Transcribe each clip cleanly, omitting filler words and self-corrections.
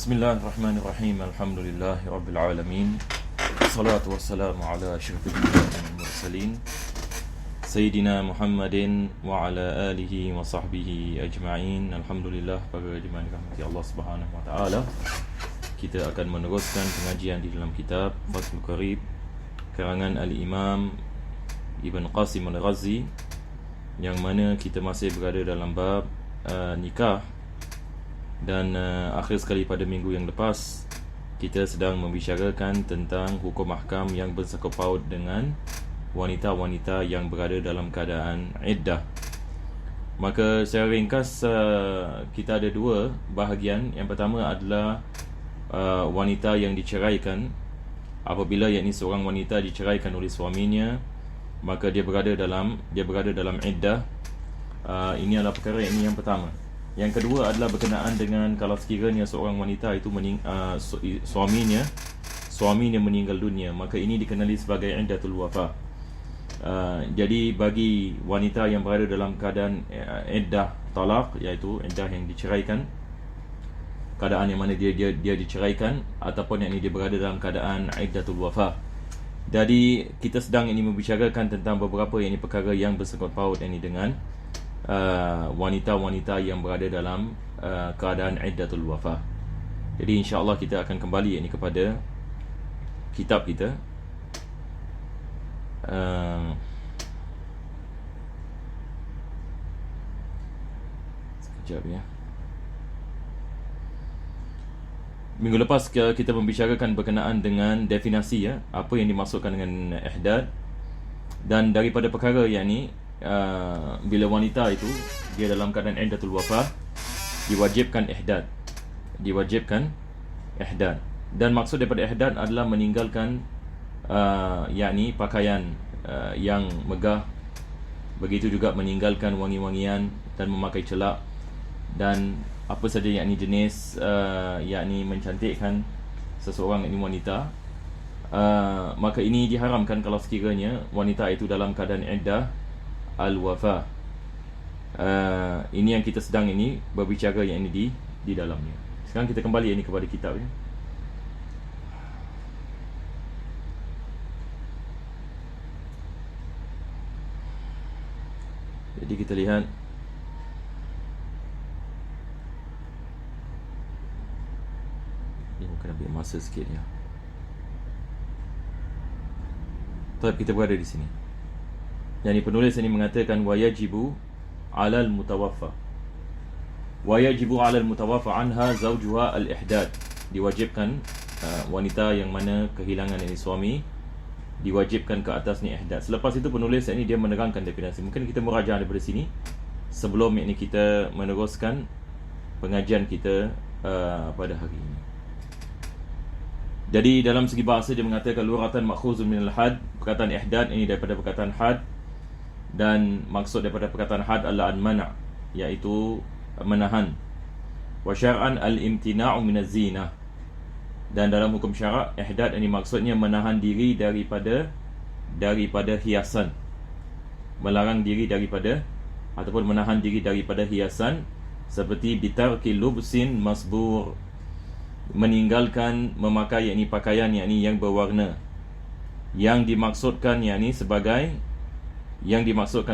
Bismillahirrahmanirrahim. Alhamdulillahirabbil alamin. Wassalatu wassalamu ala asyrafil anbiya'i wal mursalin Sayyidina Muhammadin wa ala alihi wa sahbihi ajma'in. Alhamdulillah, para jemaah dirahmati Allah Subhanahu wa taala. Kita akan meneruskan pengajian di dalam kitab Fathul Qarib karangan Al-Imam Ibn Qasim Al-Ghazi, yang mana kita masih berada dalam bab nikah. Dan akhir sekali pada minggu yang lepas kita sedang membicarakan tentang hukum ahkam yang bersangkut paut dengan wanita-wanita yang berada dalam keadaan iddah. Maka secara ringkas kita ada dua bahagian. Yang pertama adalah wanita yang diceraikan. Apabila yakni seorang wanita diceraikan oleh suaminya, maka dia berada dalam iddah. Ini adalah perkara yang pertama. Yang kedua adalah berkenaan dengan kalau sekiranya seorang wanita itu suaminya meninggal dunia, maka ini dikenali sebagai iddatul wafah. Jadi bagi wanita yang berada dalam keadaan iddah talaq, iaitu iddah yang diceraikan, keadaan yang mana dia diceraikan, ataupun yang ini dia berada dalam keadaan iddatul wafah. Jadi kita sedang ini membicarakan tentang beberapa perkara yang bersangkut paut ini dengan wanita-wanita yang berada dalam keadaan iddatul wafah. Jadi insya-Allah kita akan kembali ini kepada kitab kita. Sekejap ya. Minggu lepas kita membicarakan berkenaan dengan definisi apa yang dimaksudkan dengan ihdad, dan daripada perkara yang ni bila wanita itu dia dalam keadaan iddatul wafah, diwajibkan ihdad. Dan maksud daripada ihdad adalah meninggalkan yakni pakaian yang megah, begitu juga meninggalkan wangi-wangian dan memakai celak, dan apa saja yakni jenis yakni mencantikkan seseorang ini wanita. Maka ini diharamkan kalau sekiranya wanita itu dalam keadaan iddah al-wafah. Ini yang kita sedang ini berbicara yang ini di dalamnya. Sekarang kita kembali ini kepada kitab ya. Jadi kita lihat ini mungkin ambil masa sikit ya. Tapi kita berada di sini. Yang penulis ini mengatakan wayajibu 'alal mutawaffa. Wayajibu 'alal mutawaffa anha zawjuha al-ihdad. Diwajibkan wanita yang mana kehilangan ini suami, diwajibkan ke atasnya ihdad. Selepas itu penulis ini dia menerangkan definisi. Mungkin kita meraja daripada sini sebelum ini kita meneruskan pengajian kita pada hari ini. Jadi dalam segi bahasa dia mengatakan luratan makhuzun minal had. Perkataan ihdad ini daripada perkataan had, dan maksud daripada perkataan had adalah an-mana', iaitu menahan. Wa syar'an al-imtina'u minaz zinah. Dan dalam hukum syarak, ihdad ini maksudnya menahan diri daripada hiasan. Melarang diri daripada ataupun menahan diri daripada hiasan, seperti bitarki lubsin masbur, meninggalkan memakai yakni pakaian yakni yang berwarna, yang dimaksudkan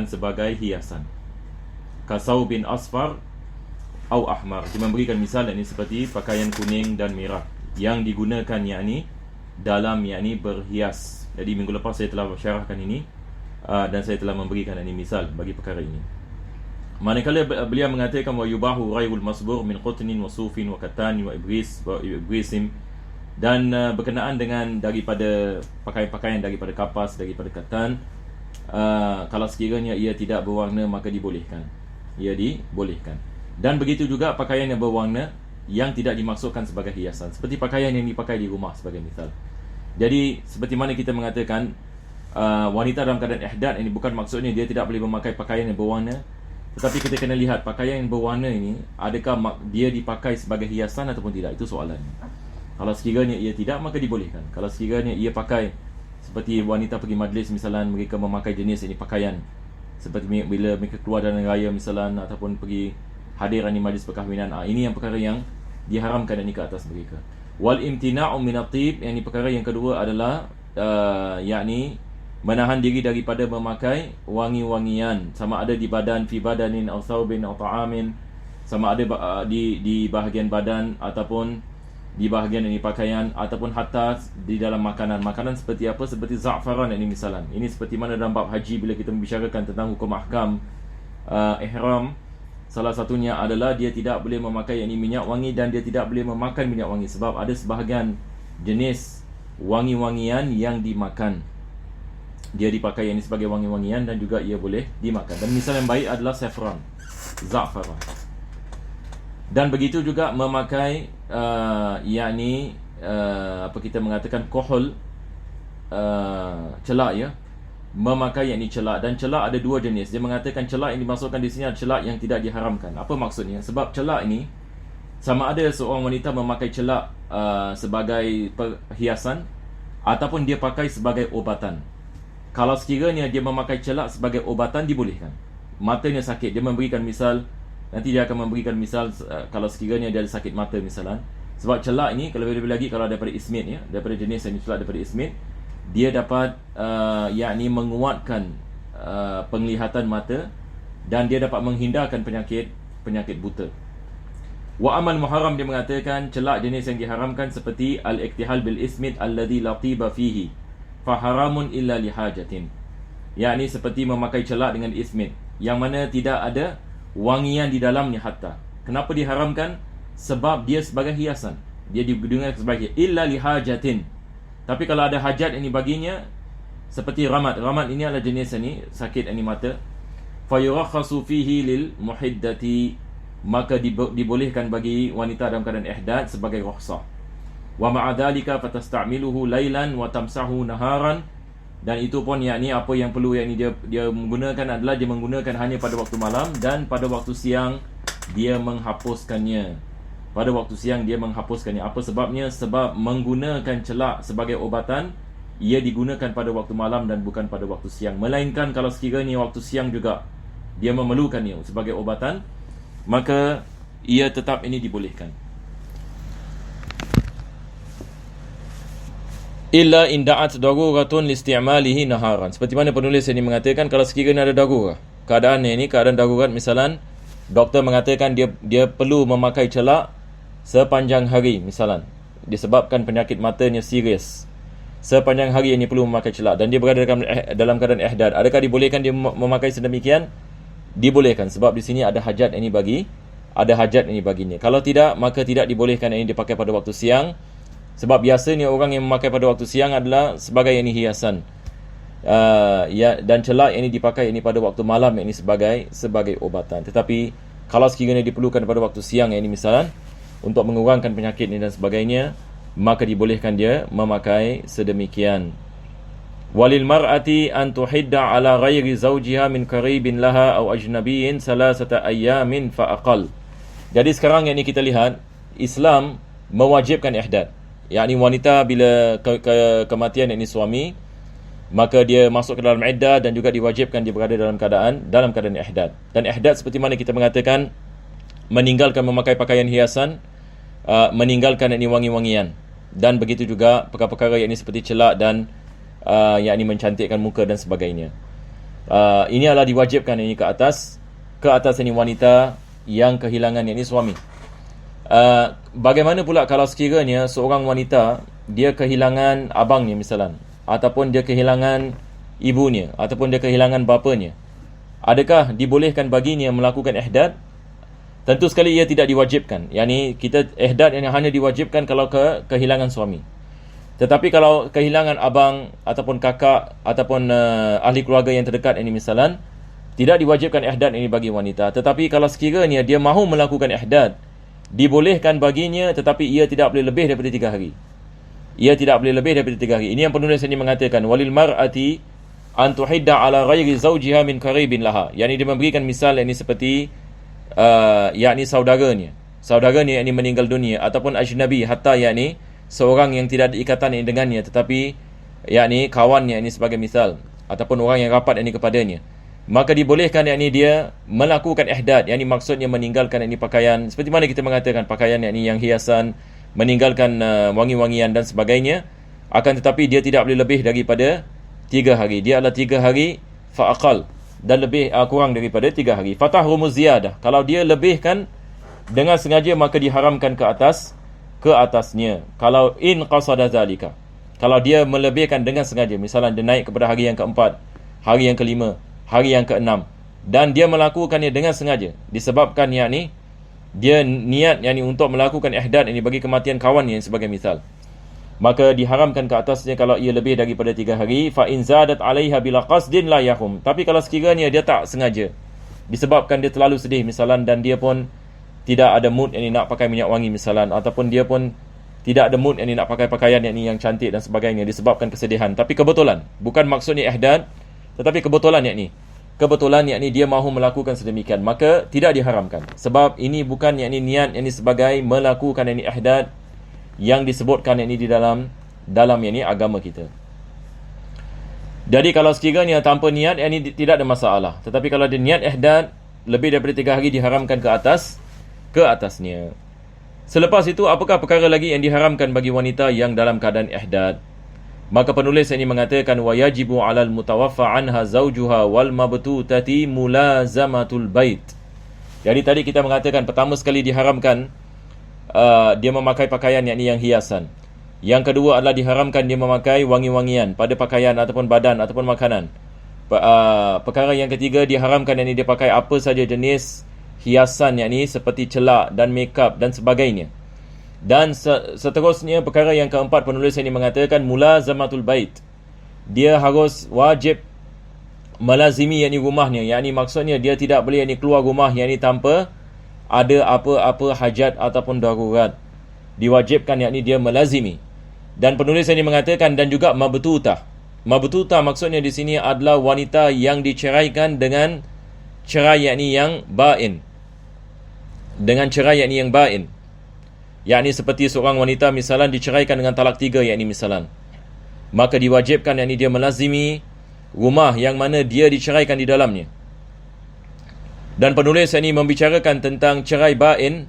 sebagai hiasan. Kasau bin asfar au ahmar. Dia memberikan misal ini seperti pakaian kuning dan merah yang digunakan yakni dalam yakni berhias. Jadi minggu lepas saya telah syarahkan ini dan saya telah memberikan ini misal bagi perkara ini. Manakala beliau mengatakan wa yubahu ghayrul masbur min qutnin wa sufin wa katani wa ibrisim, dan berkenaan dengan daripada pakaian-pakaian daripada kapas, daripada katan, kalau sekiranya ia tidak berwarna maka dibolehkan. Dan begitu juga pakaian yang berwarna yang tidak dimaksudkan sebagai hiasan, seperti pakaian yang dipakai di rumah sebagai misal. Jadi seperti mana kita mengatakan wanita dalam keadaan ihdad ini bukan maksudnya dia tidak boleh memakai pakaian yang berwarna, tetapi kita kena lihat pakaian yang berwarna ini adakah dia dipakai sebagai hiasan ataupun tidak. Itu soalannya. Kalau sekiranya ia tidak, maka dibolehkan. Kalau sekiranya ia pakai, seperti wanita pergi majlis misalnya, mereka memakai jenis ini pakaian seperti bila mereka keluar dalam raya misalnya, ataupun pergi hadir di majlis perkahwinan, ini yang perkara yang diharamkan ini ke atas mereka. Wal imtina'u min at-tib, yang ini perkara yang kedua adalah yakni menahan diri daripada memakai wangi-wangian, sama ada di badan, fi badanin aw thawbin aw ta'amin, sama ada di bahagian badan ataupun di bahagian ini pakaian, ataupun hatta di dalam makanan. Makanan seperti apa? Seperti za'faran ini misalan. Ini seperti mana dalam bab haji bila kita membicarakan tentang hukum ahkam ihram, salah satunya adalah dia tidak boleh memakai yakni minyak wangi, dan dia tidak boleh memakan minyak wangi sebab ada sebahagian jenis wangi-wangian yang dimakan. Dia dipakai ini sebagai wangi-wangian dan juga ia boleh dimakan. Dan misal yang baik adalah saffron, za'faran. Dan begitu juga memakai yakni apa kita mengatakan kohol, celak ya. Memakai yakni celak, dan celak ada dua jenis. Dia mengatakan celak yang dimasukkan di sini adalah celak yang tidak diharamkan. Apa maksudnya? Sebab celak ini sama ada seorang wanita memakai celak sebagai perhiasan ataupun dia pakai sebagai ubatan. Kalau sekiranya dia memakai celak sebagai ubatan, dibolehkan. Matanya sakit, dia memberikan misal, nanti dia akan memberikan misal kalau sekiranya dia ada sakit mata misalan. Sebab celak ini kalau lebih lagi kalau daripada ismit ya, daripada jenis yang celak daripada ismit, dia dapat yakni menguatkan penglihatan mata, dan dia dapat menghindarkan penyakit buta. Wa amal muharram, dia mengatakan celak jenis yang diharamkan seperti al-iktihal bil ismit alladhi la tiba fihi fa haramun illa li hajatin. Yakni seperti memakai celak dengan ismit yang mana tidak ada wangian di dalamnya hatta. Kenapa diharamkan? Sebab dia sebagai hiasan. Dia digunakan sebagai illa li hajatin. Tapi kalau ada hajat ini baginya, seperti ramat. Ramat ini adalah jenis ini sakit ini mata. Fa yurakhasu fihi lil muhiddati, maka dibolehkan bagi wanita dalam keadaan ihdad sebagai rukhsah. Wa ma'adhalika fatasta'miluhu lailan wa tamsahu naharan, dan itu pun yakni apa yang perlu yakni dia menggunakan adalah dia menggunakan hanya pada waktu malam, dan pada waktu siang dia menghapuskannya. Pada waktu siang dia menghapuskannya. Apa sebabnya? Sebab menggunakan celak sebagai ubatan ia digunakan pada waktu malam dan bukan pada waktu siang. Melainkan kalau sekiranya waktu siang juga dia memerlukannya sebagai ubatan, maka ia tetap ini dibolehkan. Illa inda'at daruratun listi'malihi naharan. Seperti mana penulis ini mengatakan, kalau sekiranya ada darurah, keadaan ini keadaan darurat, misalan doktor mengatakan dia perlu memakai celak sepanjang hari misalan, disebabkan penyakit matanya serius, sepanjang hari ini perlu memakai celak, dan dia berada dalam keadaan ihdad. Adakah dibolehkan dia memakai sedemikian? Dibolehkan, sebab di sini ada hajat ini baginya. Kalau tidak, maka tidak dibolehkan ini dipakai pada waktu siang. Sebab biasanya orang yang memakai pada waktu siang adalah sebagai ini hiasan. Dan celak ini dipakai ini pada waktu malam ini sebagai ubatan. Tetapi kalau sekiranya diperlukan pada waktu siang ini misalan untuk mengurangkan penyakit ini dan sebagainya, maka dibolehkan dia memakai sedemikian. Walil mar'ati an tuhidda ala ghairi zawjiha min qaribin laha aw ajnabiyyin salasata ayyamin fa aqal. Jadi sekarang ini kita lihat Islam mewajibkan ihdad. Yakni wanita bila kematian yakni suami, maka dia masuk ke dalam iddah dan juga diwajibkan dia berada dalam keadaan ihdad. Dan ihdad seperti mana kita mengatakan meninggalkan memakai pakaian hiasan, meninggalkan yakni wangi-wangian, dan begitu juga perkara-perkara yakni seperti celak dan yakni mencantikkan muka dan sebagainya. Ini adalah diwajibkan yakni ke atas yakni wanita yang kehilangan yakni suami. Bagaimana pula kalau sekiranya seorang wanita dia kehilangan abangnya misalan, ataupun dia kehilangan ibunya, ataupun dia kehilangan bapanya, adakah dibolehkan baginya melakukan ihdad? Tentu sekali ia tidak diwajibkan. Yani kita ihdad yang hanya diwajibkan kalau kehilangan suami. Tetapi kalau kehilangan abang ataupun kakak ataupun ahli keluarga yang terdekat ini misalan, tidak diwajibkan ihdad ini bagi wanita. Tetapi kalau sekiranya dia mahu melakukan ihdad, dibolehkan baginya, tetapi ia tidak boleh lebih daripada 3 hari. Ia tidak boleh lebih daripada 3 hari. Ini yang penulis ini mengatakan, walil mar'ati an tuhidda ala ghairi zawjiha min qaribin laha. Yani dia memberikan misal ini seperti yakni saudaranya yakni meninggal dunia, ataupun ajnabi, hatta yakni seorang yang tidak ada ikatan ini dengannya, tetapi yakni kawannya ini sebagai misal, ataupun orang yang rapat ini kepadanya. maka dibolehkan yakni dia melakukan ihdad, yakni maksudnya meninggalkan yakni pakaian seperti mana kita mengatakan pakaian yakni yang hiasan, meninggalkan wangi-wangian dan sebagainya. Akan tetapi dia tidak boleh lebih daripada 3 hari. Dia adalah 3 hari fa'aqal, dan lebih kurang daripada 3 hari. Fatahrumu ziyadah, kalau dia lebihkan dengan sengaja maka diharamkan ke atasnya. Kalau in qasada zalika, kalau dia melebihkan dengan sengaja, misalnya dia naik kepada hari yang keempat, hari yang kelima, hari yang keenam, dan dia melakukannya dengan sengaja disebabkan yakni dia niat yakni untuk melakukan ihdad ini bagi kematian kawannya sebagai misal, maka diharamkan ke atasnya kalau ia lebih daripada 3 hari. Fa in zadat 'alaiha bila qasdin la yahum, tapi kalau sekiranya dia tak sengaja disebabkan dia terlalu sedih misalan, dan dia pun tidak ada mood yang nak pakai minyak wangi misalan, ataupun dia pun tidak ada mood yang nak pakai pakaian yang cantik dan sebagainya disebabkan kesedihan, tapi kebetulan, bukan maksudnya ihdad, tetapi kebetulan yakni dia mahu melakukan sedemikian, maka tidak diharamkan. Sebab ini bukan yakni niat yakni sebagai melakukan yakni ihdad yang disebutkan yakni di dalam yakni agama kita. Jadi kalau sekiranya tanpa niat yakni tidak ada masalah, tetapi kalau dia niat ihdad lebih daripada 3 hari diharamkan ke atasnya. Selepas itu, apakah perkara lagi yang diharamkan bagi wanita yang dalam keadaan ihdad? Maka penulis ini mengatakan wa yajibu 'alal mutawaffa 'anha zawjuha wal mabtutati mulazamatul bait. Jadi tadi kita mengatakan pertama sekali diharamkan dia memakai pakaian yakni yang hiasan. Yang kedua adalah diharamkan dia memakai wangi-wangian pada pakaian ataupun badan ataupun makanan. Perkara yang ketiga diharamkan yakni dia pakai apa saja jenis hiasan yakni seperti celak dan makeup dan sebagainya. Dan seterusnya perkara yang keempat, penulis ini mengatakan mulazamatul bait. Dia harus wajib melazimi yakni rumahnya, yakni maksudnya dia tidak boleh yakni keluar rumah yakni tanpa ada apa-apa hajat ataupun darurat. Diwajibkan yakni dia melazimi. Dan penulis ini mengatakan dan juga mabtutah. Mabtutah maksudnya di sini adalah wanita yang diceraikan dengan cerai yakni yang bain. Dengan cerai yakni yang bain. Yakni seperti seorang wanita misalan diceraikan dengan talak 3 yakni misalan, maka diwajibkan yakni dia melazimi rumah yang mana dia diceraikan di dalamnya. Dan penulis ini membicarakan tentang cerai bain,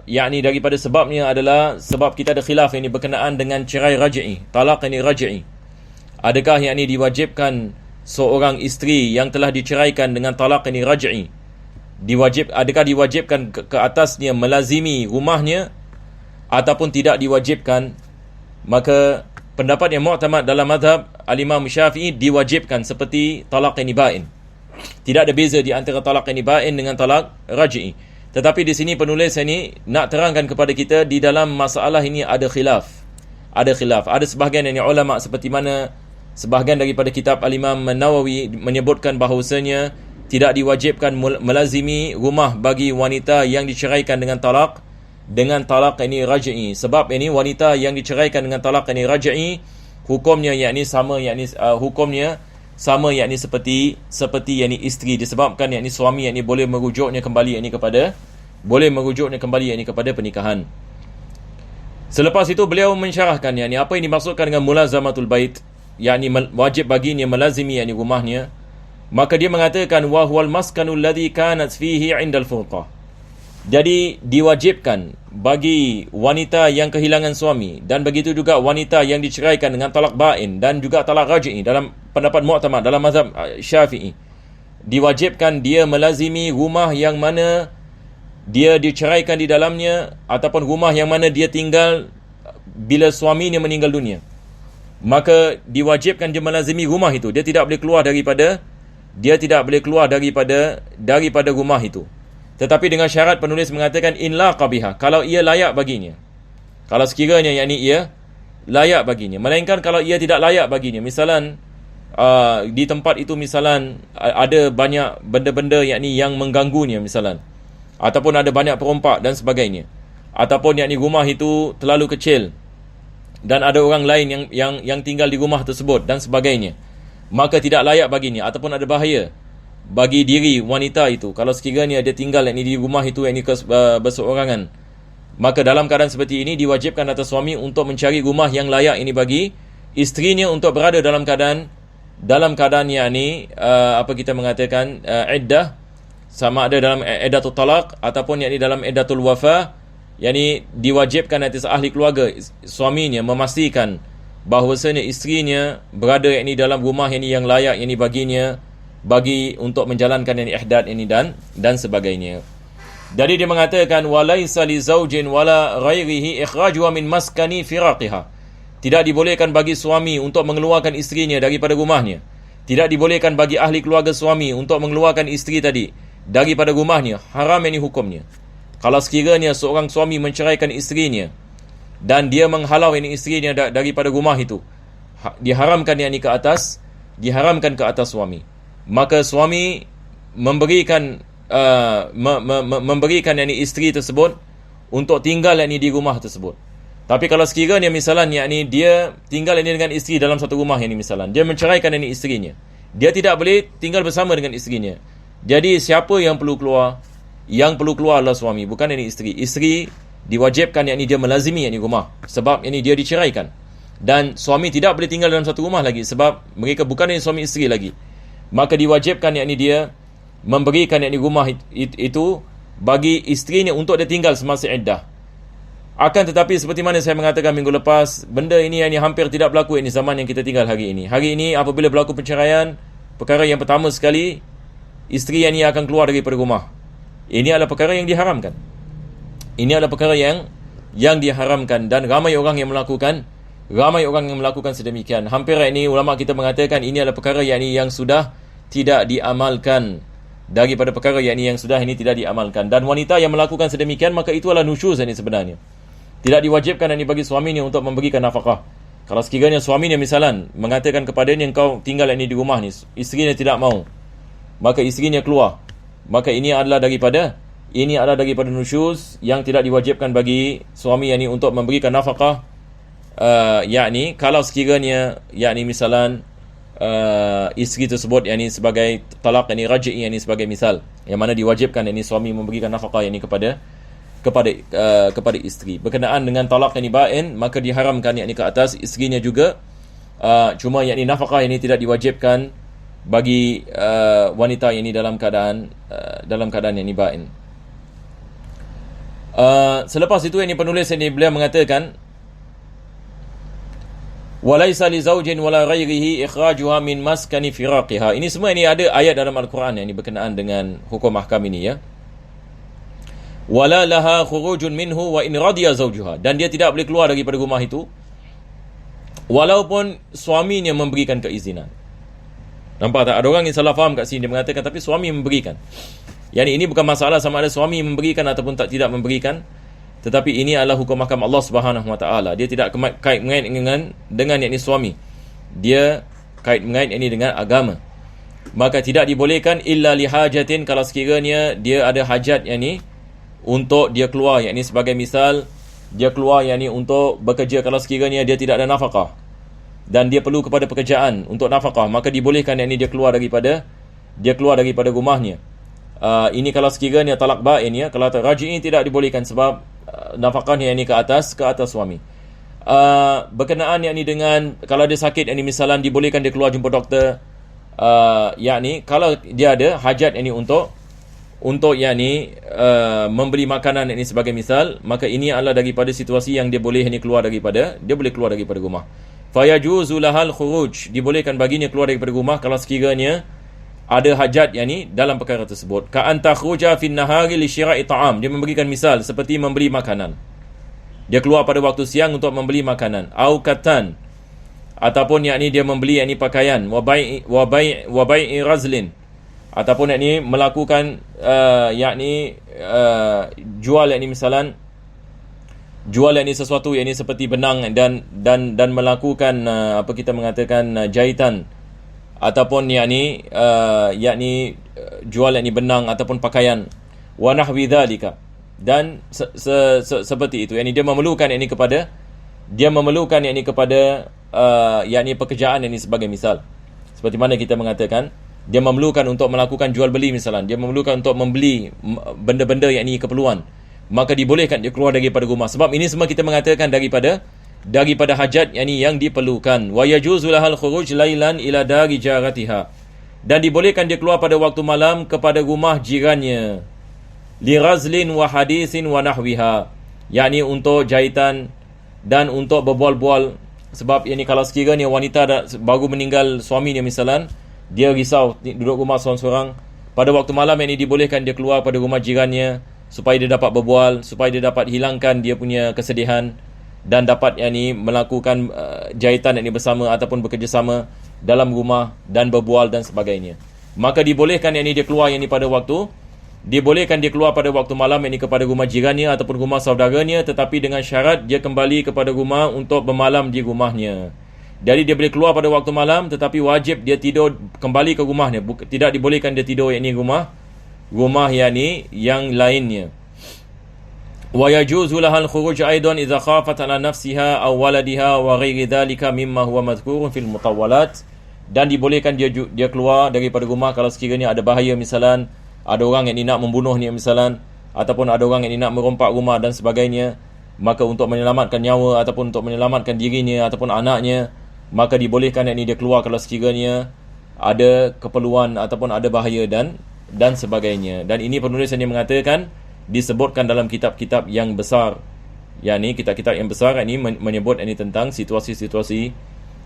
yakni daripada sebabnya adalah sebab kita ada khilaf ini berkenaan dengan cerai raj'i, talak ini raj'i. Adakah yakni diwajibkan seorang isteri yang telah diceraikan dengan talak ini raj'i, adakah diwajibkan ke atasnya melazimi rumahnya ataupun tidak diwajibkan? Maka pendapat yang mu'tamad dalam mazhab al-Imam Syafi'i diwajibkan seperti talak ini bain. Tidak ada beza di antara talak ini bain dengan talak raj'i. Tetapi di sini penulis ini nak terangkan kepada kita di dalam masalah ini ada khilaf. Ada sebahagian yang ulama seperti mana sebahagian daripada kitab al-Imam Nawawi menyebutkan bahawasanya tidak diwajibkan melazimi rumah bagi wanita yang diceraikan dengan talak ini raj'i. Sebab ini wanita yang diceraikan dengan talak ini raj'i hukumnya yakni sama yakni seperti yakni isteri, disebabkan yakni suami yakni boleh merujuknya kembali kepada pernikahan. Selepas itu beliau mensyarahkan yakni apa yang dimaksudkan dengan mulazamatul bait, yakni wajib baginya melazimi yakni rumahnya. Maka dia mengatakan wa huwal maskanul ladzi kanat fihi 'indal furqah. Jadi diwajibkan bagi wanita yang kehilangan suami dan begitu juga wanita yang diceraikan dengan talak bain dan juga talak raj'i dalam pendapat mu'tamad dalam mazhab Syafi'i, diwajibkan dia melazimi rumah yang mana dia diceraikan di dalamnya ataupun rumah yang mana dia tinggal bila suaminya meninggal dunia. Maka diwajibkan dia melazimi rumah itu. Dia tidak boleh keluar daripada rumah itu. Tetapi dengan syarat penulis mengatakan in la qabiha, kalau ia layak baginya. Kalau sekiranya yakni ia layak baginya. Melainkan kalau ia tidak layak baginya. Misalan di tempat itu misalan ada banyak benda-benda yakni yang mengganggunya misalan. Ataupun ada banyak perompak dan sebagainya. Ataupun yakni rumah itu terlalu kecil dan ada orang lain yang tinggal di rumah tersebut dan sebagainya. Maka tidak layak baginya ataupun ada bahaya bagi diri wanita itu kalau sekiranya dia tinggal di rumah itu berseorangan. Maka dalam keadaan seperti ini diwajibkan atas suami untuk mencari rumah yang layak ini bagi isterinya untuk berada dalam keadaan dalam keadaan apa kita mengatakan iddah, sama ada dalam iddatul talaq ataupun dalam iddatul wafa, diwajibkan atas ahli keluarga suaminya memastikan bahawasanya isterinya berada dalam rumah yang layak baginya, bagi untuk menjalankan ihdad dan sebagainya. Jadi dia mengatakan walaisa li zaujin wala ghairihi ikhrajuha min maskani firaqiha. Tidak dibolehkan bagi suami untuk mengeluarkan isterinya daripada rumahnya. Tidak dibolehkan bagi ahli keluarga suami untuk mengeluarkan isteri tadi daripada rumahnya. Haram hukumnya. Kalau sekiranya seorang suami menceraikan isterinya dan dia menghalau isterinya daripada rumah itu, diharamkan ke atas suami. Maka suami memberikan isteri tersebut untuk tinggal di rumah tersebut. Tapi kalau sekiranya misalnya dia tinggal dengan isteri dalam satu rumah, misalnya dia menceraikan isterinya, dia tidak boleh tinggal bersama dengan isterinya. Jadi siapa yang perlu keluar? Yang perlu keluar adalah suami, bukan isteri. Isteri diwajibkan dia melazimi rumah, sebab dia diceraikan. Dan suami tidak boleh tinggal dalam satu rumah lagi, sebab mereka bukan suami isteri lagi. Maka diwajibkan dia memberikan rumah itu bagi isterinya untuk dia tinggal semasa iddah. Akan tetapi seperti mana saya mengatakan minggu lepas, benda ini hampir tidak berlaku zaman yang kita tinggal hari ini. Hari ini apabila berlaku perceraian, perkara yang pertama sekali, isteri akan keluar daripada rumah. Ini adalah perkara yang diharamkan. Ini adalah perkara yang diharamkan, dan ramai orang yang melakukan sedemikian. Hampir ulama kita mengatakan ini adalah perkara yang sudah tidak diamalkan, daripada perkara yang sudah tidak diamalkan. Dan wanita yang melakukan sedemikian, maka itu adalah nusyuz sebenarnya. Tidak diwajibkan bagi suaminya untuk memberikan nafkah. Kalau sekiranya suaminya misalan mengatakan kepadanya, engkau tinggal di rumah ni, isterinya tidak mau, maka isterinya keluar, maka ini adalah daripada nusyuz yang tidak diwajibkan bagi suami untuk memberikan nafkah. Kalau sekiranya misalan isteri tersebut sebagai talaq raj'i, sebagai misal yang mana diwajibkan suami memberikan nafkah kepada isteri. Berkenaan dengan talaq ba'in, maka diharamkan ke atas isterinya juga. Cuma nafkah tidak diwajibkan bagi wanita dalam keadaan ba'in. Selepas itu penulis beliau mengatakan walaisa li zaujin wala ghairihi ikhrajuha min maskani firaqiha. Ini semua ada ayat dalam Al-Quran berkenaan dengan hukum mahkam ini, wala laha khurujun minhu wa in radiya zawjuha, dan dia tidak boleh keluar daripada rumah itu walaupun suaminya memberikan keizinan. Nampak tak? Ada orang yang salah faham kat sini, dia mengatakan tapi suami memberikan. Ini bukan masalah sama ada suami memberikan ataupun tidak memberikan, tetapi ini adalah hukum mahkam Allah Subhanahu Wa Taala. Dia tidak kait mengait dengan suami. Dia kait mengait dengan agama. Maka tidak dibolehkan illa li hajatin, kalau sekiranya dia ada hajat untuk dia keluar, sebagai misal dia keluar untuk bekerja. Kalau sekiranya dia tidak ada nafkah dan dia perlu kepada pekerjaan untuk nafkah, maka dibolehkan dia keluar daripada rumahnya. Ini kalau sekiranya talak ba'in, kalau raj'i tidak dibolehkan, sebab nafkahnya ke atas suami. Berkenaan dengan kalau dia sakit, misalan dibolehkan dia keluar jumpa doktor. Kalau dia ada hajat untuk membeli makanan sebagai misal, maka ini adalah daripada situasi yang dia boleh keluar daripada rumah. Fayajuzu lahal khuruj, dibolehkan baginya keluar daripada rumah kalau sekiranya ada hajat dalam perkara tersebut. Ka anta khuruja fin nahari li syira'i ta'am, dia memberikan misal seperti membeli makanan. Dia keluar pada waktu siang untuk membeli makanan. Au katan, ataupun dia membeli pakaian. Wa bai'i razlin, ataupun melakukan jual misalan jual sesuatu seperti benang dan melakukan apa kita mengatakan jahitan, ataupun jual benang ataupun pakaian, wa nahwi dzalika, dan seperti itu. Dia memerlukan kepada pekerjaan sebagai misal. Seperti mana kita mengatakan, dia memerlukan untuk melakukan jual beli misalan, dia memerlukan untuk membeli benda-benda keperluan, maka dibolehkan dia keluar daripada rumah. Sebab ini semua kita mengatakan daripada daripada hajat yang diperlukan. Wa yajuzu lahal khuruj lailan ila dari jaratiha, dan dibolehkan dia keluar pada waktu malam kepada rumah jirannya, li razlin wa hadithin wa nahwiha, yakni untuk jahitan dan untuk berbual-bual. Sebab kalau sekiranya wanita baru meninggal suaminya misalan, dia risau duduk rumah seorang-seorang, pada waktu malam dibolehkan dia keluar pada rumah jirannya supaya dia dapat berbual, supaya dia dapat hilangkan dia punya kesedihan dan dapat melakukan jahitan bersama ataupun bekerjasama dalam rumah dan berbual dan sebagainya. Maka dibolehkan dia keluar pada waktu, dibolehkan dia keluar pada waktu malam kepada rumah jirannya ataupun rumah saudaranya, tetapi dengan syarat dia kembali kepada rumah untuk bermalam di rumahnya. Jadi dia boleh keluar pada waktu malam, tetapi wajib dia tidur kembali ke rumahnya. Tidak dibolehkan dia tidur rumah yang lainnya. Wa yajuzu lahal khuruj aidan idza khafat ala nafsiha aw waladiha wa ghairi dhalika mimma huwa madhkurun fil mutawwalat. Dan dibolehkan dia keluar daripada rumah kalau sekiranya ada bahaya, misalan ada orang yang nak membunuhnya misalan, ataupun ada orang yang nak merompak rumah dan sebagainya. Maka untuk menyelamatkan nyawa ataupun untuk menyelamatkan dirinya ataupun anaknya, maka dibolehkan dia keluar kalau sekiranya ada keperluan ataupun ada bahaya dan sebagainya. Dan ini penulis yang mengatakan disebutkan dalam kitab-kitab yang besar, kitab-kitab yang besar menyebut tentang situasi-situasi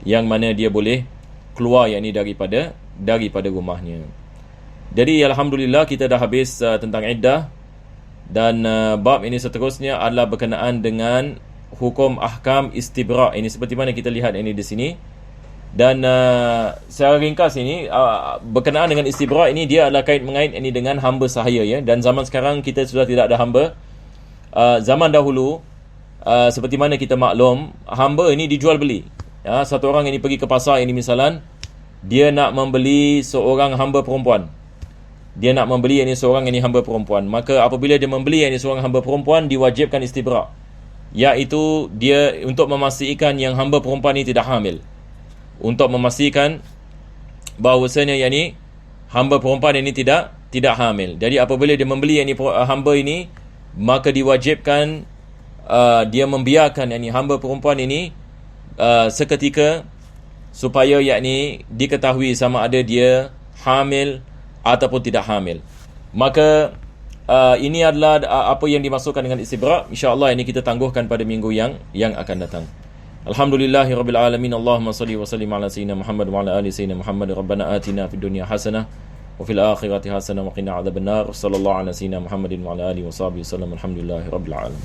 yang mana dia boleh keluar daripada rumahnya. Jadi alhamdulillah kita dah habis tentang iddah, dan bab ini seterusnya adalah berkenaan dengan hukum ahkam istibra'. Ini seperti mana kita lihat di sini. Dan secara ringkas berkenaan dengan istibra' dia adalah mengait dengan hamba sahaya, ya. Dan zaman sekarang kita sudah tidak ada hamba. Zaman dahulu seperti mana kita maklum, hamba dijual beli. Satu orang pergi ke pasar misalan, dia nak membeli seorang hamba perempuan. Dia nak membeli seorang hamba perempuan. Maka apabila dia membeli seorang hamba perempuan, diwajibkan istibra', iaitu dia untuk memastikan yang hamba perempuan ini tidak hamil, untuk memastikan bahawasanya hamba perempuan ini tidak hamil. Jadi apabila dia membeli hamba ini, maka diwajibkan dia membiarkan hamba perempuan ini seketika, supaya diketahui sama ada dia hamil ataupun tidak hamil. Maka ini adalah apa yang dimaksudkan dengan istibra'. InsyaAllah kita tangguhkan pada minggu yang akan datang. Alhamdulillahirabbil alamin. Allahumma salli wa sallim ala sayyidina Muhammad wa ala ali sayyidina Muhammad. Rabbana atina fid dunya hasanah wa fil akhirati hasanah wa qina adzabannar. Sallallahu ala sayyidina Muhammadin wa ala alihi wa sahbihi wasallam. Alhamdulillahirabbil alamin.